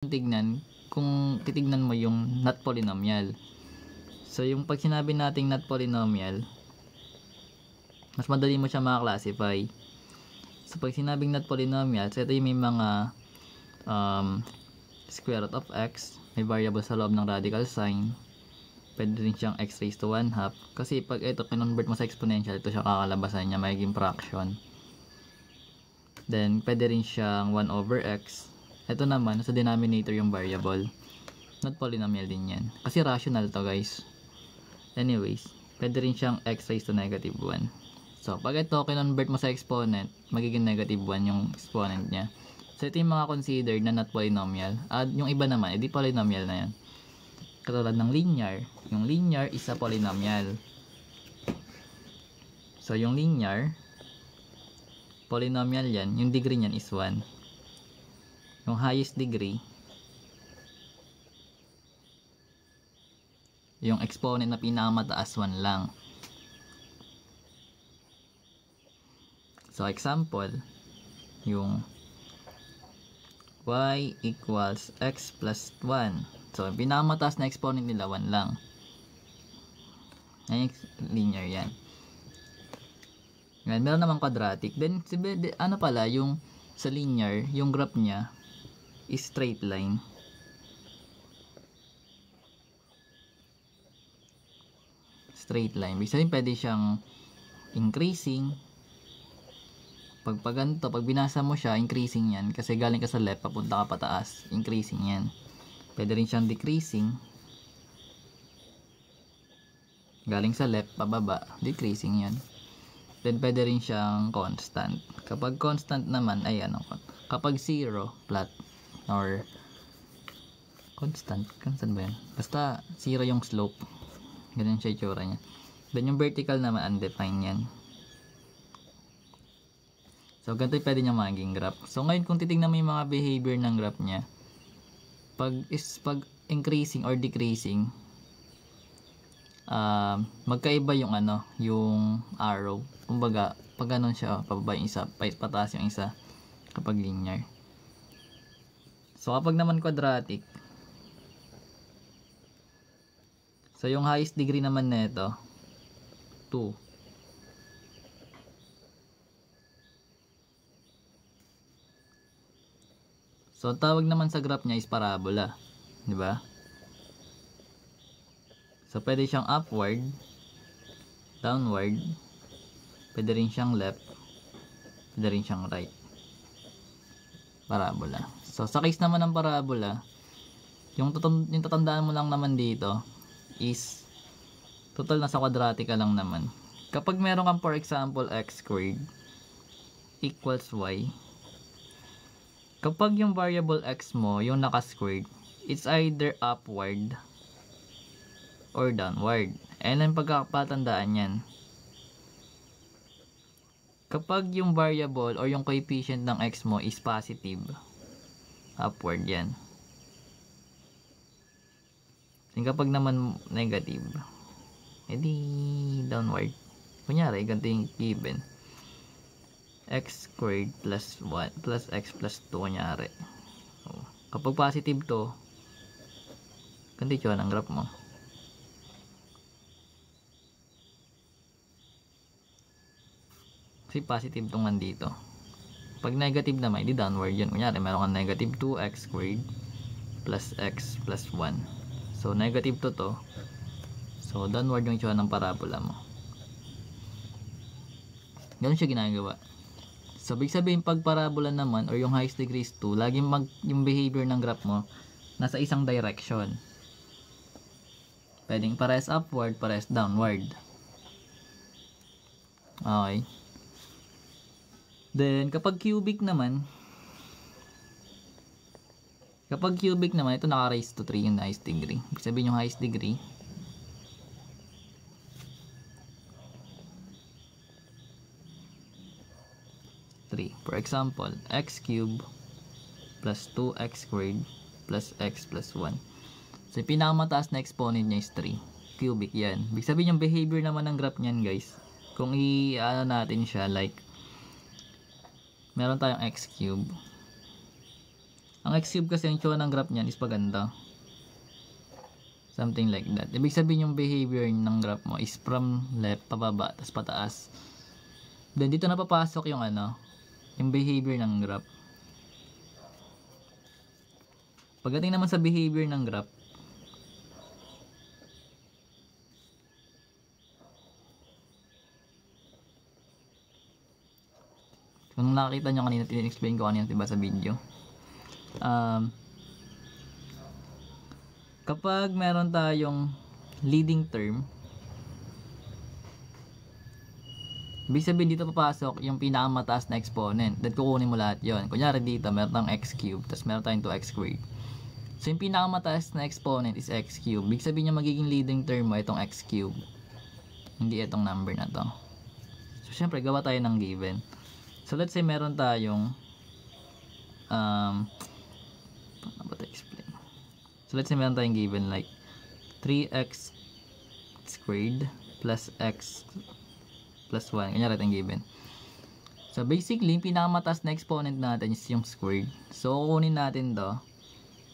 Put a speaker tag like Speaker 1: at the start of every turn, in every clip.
Speaker 1: tignan kung titignan mo yung not polynomial. So yung pag sinabi nating not polynomial, mas madali mo siya maka-classify. So pag sinabing not polynomial, so ito yung may mga square root of x, may variable sa loob ng radical sign, pwede rin siyang x raised to 1/2, kasi pag ito kinonvert mo sa exponential, ito siya kakalabasan niya, magiging fraction. Then pwede rin siyang 1 over x. Ito naman, sa denominator yung variable. Not polynomial din yan. Kasi rational to, guys. Anyways, pwede rin siyang x raised to negative 1. So, pag ito, kinonvert mo sa exponent, magiging negative 1 yung exponent niya. So, ito yung mga considered na not polynomial. At yung iba naman, edi polynomial na yan. Katulad ng linear. Yung linear is a polynomial. So, yung linear, polynomial yan. Yung degree niyan is 1. Yung highest degree, yung exponent na pinakamataas 1 lang. So example, yung y equals x plus 1. So yung pinakamataas na exponent nila 1 lang. Ay, linear yan. Ngayon, meron naman quadratic. Then ano pala, yung sa linear, yung graph niya is straight line. Straight line. Ibig sabihin, pwede siyang increasing. Pag ganito, pag binasa mo siya, increasing yan. Kasi galing ka sa left, papunta ka pataas. Increasing yan. Pwede rin siyang decreasing. Galing sa left, pababa. Decreasing yan. Then, pwede rin siyang constant. Kapag constant naman, ay ano, kapag 0, flat. Or constant ba yan? Basta 0 yung slope. Ganun siya itsura niya. Then yung vertical naman undefined yan. So ganito yung pwede niya maging graph. So ngayon kung titignan mo yung mga behavior ng graph niya, pag increasing or decreasing, magkaiba yung yung arrow. Kumbaga pag ganun siya, pababa yung isa, pataas yung isa kapag linear. So kapag naman quadratic, so yung highest degree naman nito 2. So tawag naman sa graph niya is parabola, di ba? So pwede siyang upward, downward, pwede rin siyang left, pwede rin siyang right. Parabola. So sa case naman ng parabola, yung tatandaan mo lang naman dito is total nasa quadratic ka lang naman. Kapag meron kang for example x squared equals y, kapag yung variable x mo yung naka-squared, it's either upward or downward. And ang pagkakatandaan yan, kapag yung variable or yung coefficient ng x mo is positive, upward yan. And kapag naman negative, edi downward. Kunyari, ganito yung given. X squared plus 1 plus x plus 2 kunyari. So, kapag positive to, ganito yun ang graph mo. Kasi positive itong nandito. Pag negative naman, hindi downward yun. Kunyari, meron kang negative 2x squared plus x plus 1. So, negative to. So, downward yung itsura ng parabola mo. Ganun siya ginagawa. So, big sabihin, pag parabola naman, or yung highest degree is 2, laging yung behavior ng graph mo, nasa isang direction. Pwedeng parehas upward, parehas downward. Okay. Then, kapag cubic naman, ito naka-raise to 3 yung highest degree. Ibig sabihin yung highest degree, for example, x cubed plus 2x squared plus x plus 1. So, yung pinakamataas na exponent niya is 3. Cubic yan. Ibig sabihin yung behavior naman ng graph niyan, guys. Kung natin siya, like, meron tayong x cubed Ang x cube kasi yung tsura ng graph niyan is paganda. Something like that. Ibig sabihin yung behavior ng graph mo is from left pababa tapos pataas. Then dito na papasok yung yung behavior ng graph. Pagdating naman sa behavior ng graph, kung nakita nyo kanina, tin-explain ko kanina diba sa video. Kapag meron tayong leading term, ibig sabihin dito papasok yung pinakamataas na exponent. Then kukunin mo lahat yon. Kunyari dito meron tayong x cube, tapos meron tayong 2x squared. So yung pinakamataas na exponent is x cube. Ibig sabihin yung magiging leading term mo itong x cube, hindi itong number na to. So syempre gawa tayo ng given. So let's say meron tayong paano ba ito explain? So let's say meron tayong given like 3x squared plus x plus 1. Kanya rin ang given. So basically, yung pinakamataas na exponent natin is yung squared. So kukunin natin to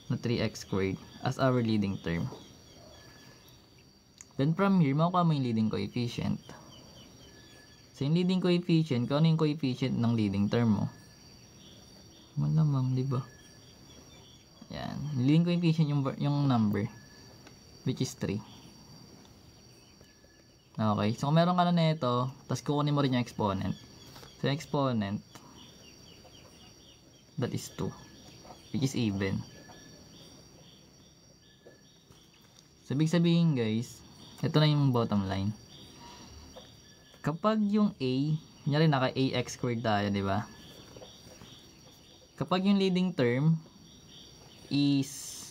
Speaker 1: na 3x squared as our leading term. Then from here, makukuha mo yung leading coefficient. So yung leading coefficient, kung ano yung coefficient ng leading term mo? Malamang, di ba? Yan. Leading coefficient yung number, which is 3. Okay. So kung meron ka na nito, tapos kukunin mo rin yung exponent. So yung exponent, that is 2, which is even. So ibig sabihin guys, ito na yung bottom line. Kapag yung a, kunyari naka ax squared tayo, di ba? Kapag yung leading term is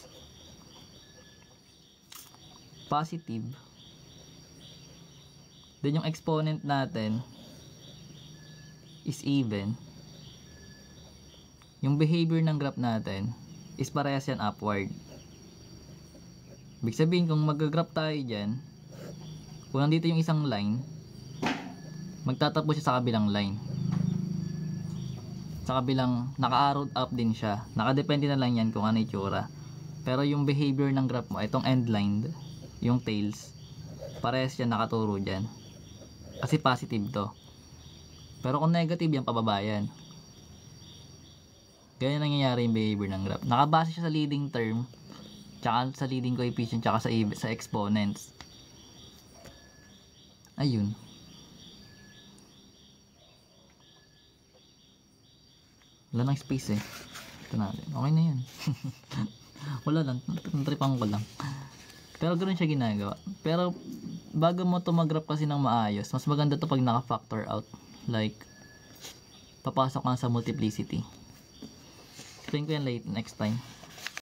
Speaker 1: positive, then yung exponent natin is even, yung behavior ng graph natin is parehas yan upward. Ibig sabihin kung mag-graph tayo dyan, kung nandito yung isang line, magtatapos siya sa kabilang line. Sa kabilang, naka-arrowed up din siya. Nakadepende na lang yan kung ano itsura. Pero yung behavior ng graph mo, itong end line, yung tails, parehas yan nakaturo dyan. Kasi positive to. Pero kung negative yan, pababa yan. Ganyan nangyayari yung behavior ng graph. Nakabase siya sa leading term, tsaka sa leading coefficient, tsaka sa exponents. Ayun. Wala nang space eh. Ito natin. Okay na yan. Wala lang. Natripan ko lang. Pero ganoon siya ginagawa. Pero bago mo ito mag-graph kasi ng maayos, mas maganda to pag naka-factor out. Like, papasok ka sa multiplicity. Explain ko yan next time.